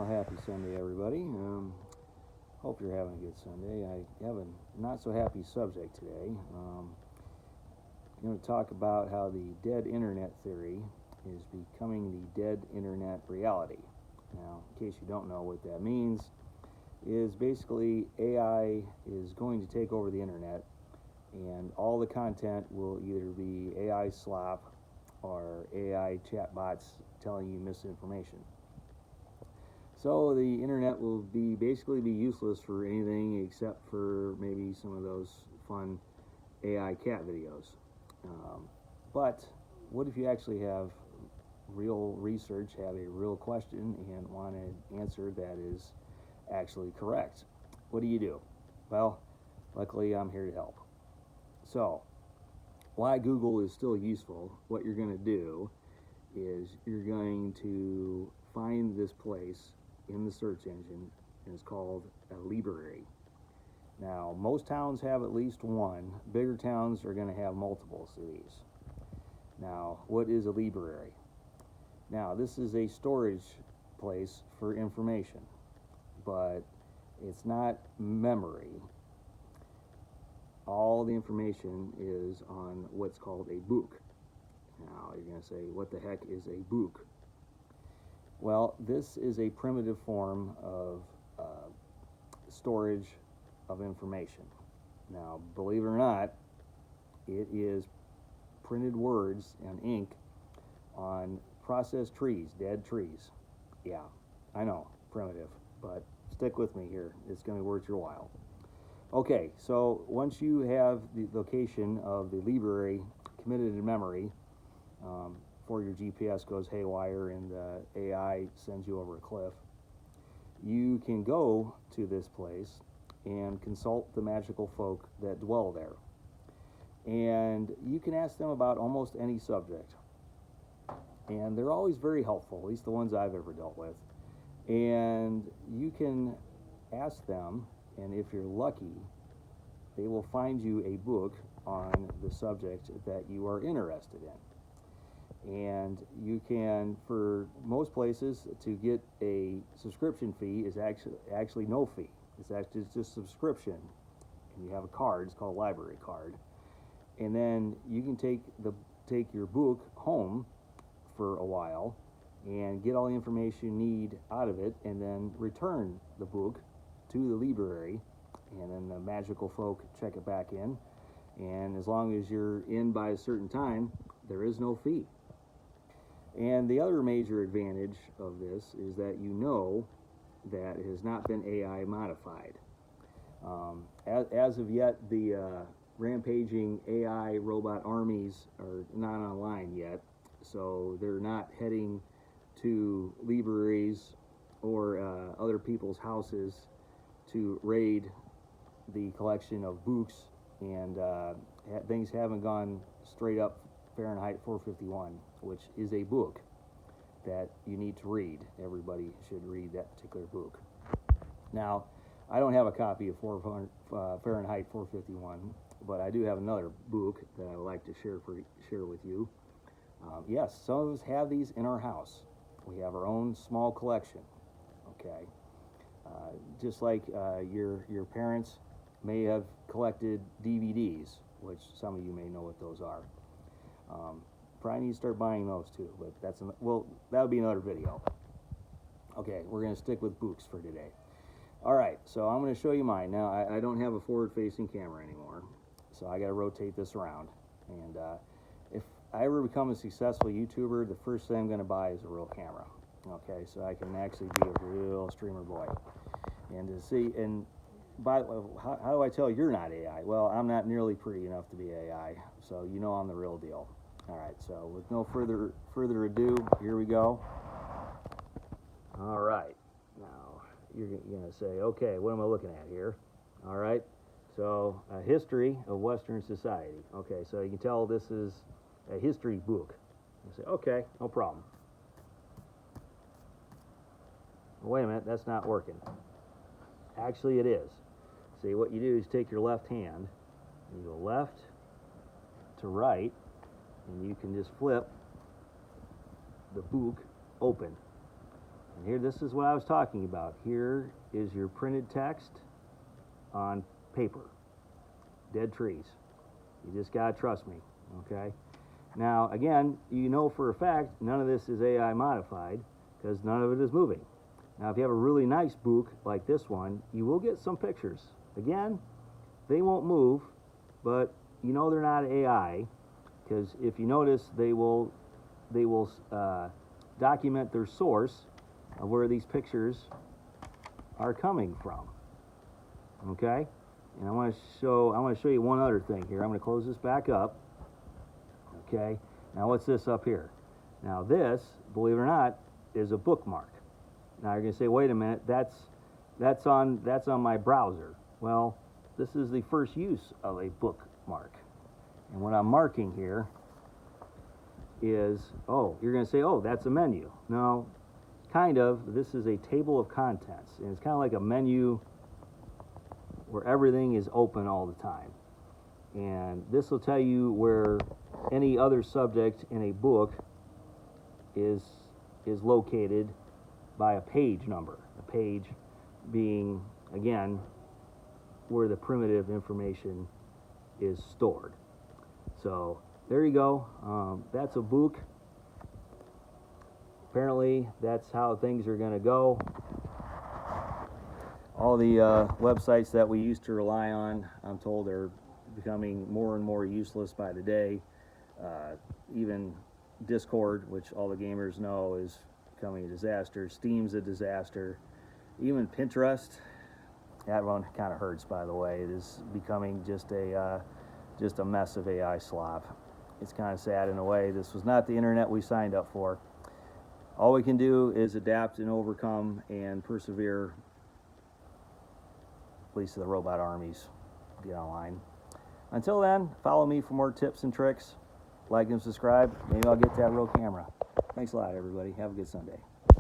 happy Sunday, everybody. Hope you're having a good Sunday. I have a not so happy subject today. I'm going to talk about how the dead internet theory is becoming the dead internet reality. Now, in case you don't know what that means, is basically AI is going to take over the internet, and all the content will either be AI slop or AI chatbots telling you misinformation. So the internet will basically be useless for anything except for maybe some of those fun AI cat videos. But what if you actually have real research, have a real question, and want an answer that is actually correct? What do? Well, luckily I'm here to help. So, why Google is still useful, what you're going to do is you're going to find this place in the search engine, and it's called a library. Now, most towns have at least one. Bigger towns are going to have multiples of these. Now, what is a library? Now, this is a storage place for information, but it's not memory. All the information is on what's called a book. Now, you're going to say, what the heck is a book? Well, this is a primitive form of storage of information. Now, believe it or not, it is printed words and ink on processed trees, dead trees. Yeah, I know, primitive, but stick with me here. It's going to be worth your while. Okay, so once you have the location of the library committed in memory, before your GPS goes haywire and the AI sends you over a cliff, you can go to this place and consult the magical folk that dwell there. And you can ask them about almost any subject. And they're always very helpful, at least the ones I've ever dealt with. And you can ask them, and if you're lucky, they will find you a book on the subject that you are interested in. And you can, for most places, to get a subscription fee is actually no fee. It's just subscription, and you have a card. It's called a library card, and then you can take your book home for a while and get all the information you need out of it, and then return the book to the library, and then the magical folk check it back in. And as long as you're in by a certain time, there is no fee. And the other major advantage of this is that you know that it has not been AI modified. As of yet, the rampaging AI robot armies are not online yet, so they're not heading to libraries or other people's houses to raid the collection of books, and things haven't gone straight up Fahrenheit 451, which is a book that you need to read. Everybody should read that particular book. Now, I don't have a copy of Fahrenheit 451, but I do have another book that I would like to share with you. Yes, some of us have these in our house. We have our own small collection. Okay, just like your parents may have collected DVDs, which some of you may know what those are. Probably need to start buying those too, but that would be another video. Okay, we're going to stick with books for today. All right, so I'm going to show you mine. Now, I don't have a forward-facing camera anymore, so I got to rotate this around. And if I ever become a successful YouTuber, the first thing I'm going to buy is a real camera. Okay, so I can actually be a real streamer boy. And to see, and by the way, how do I tell you're not AI? Well, I'm not nearly pretty enough to be AI, so you know I'm the real deal. All right, so with no further ado, here we go. All right, now you're going to say, okay, what am I looking at here? All right, so a history of Western society. Okay, so you can tell this is a history book. You say, okay, no problem. Wait a minute, that's not working. Actually, it is. See, what you do is take your left hand, and you go left to right, and you can just flip the book open. And Here, this is what I was talking about. Here is your printed text on paper. Dead trees. You just gotta trust me, okay? Now, again, you know for a fact none of this is AI modified because none of it is moving. Now, if you have a really nice book like this one, you will get some pictures. Again, they won't move, but you know they're not AI because if you notice, they will document their source of where these pictures are coming from. Okay, and I want to show you one other thing here. I'm going to close this back up. Okay, now what's this up here? Now this, believe it or not, is a bookmark. Now you're going to say, wait a minute, that's on my browser. Well, this is the first use of a bookmark, and what I'm marking here is, oh, you're going to say, oh, that's a menu. No, kind of. This is a table of contents, and it's kind of like a menu where everything is open all the time. And this will tell you where any other subject in a book is located by a page number. A page being, again, where the primitive information is stored. So there you go. That's a book. Apparently, that's how things are going to go. All the websites that we used to rely on, I'm told, are becoming more and more useless by the day. Even Discord, which all the gamers know is becoming a disaster. Steam's a disaster. Even Pinterest, that one kind of hurts, by the way. It is becoming just a mess of AI slop. It's kind of sad in a way. This was not the internet we signed up for. All we can do is adapt and overcome and persevere. At least the robot armies get online. Until then, follow me for more tips and tricks. Like and subscribe. Maybe I'll get that real camera. Thanks a lot, everybody. Have a good Sunday.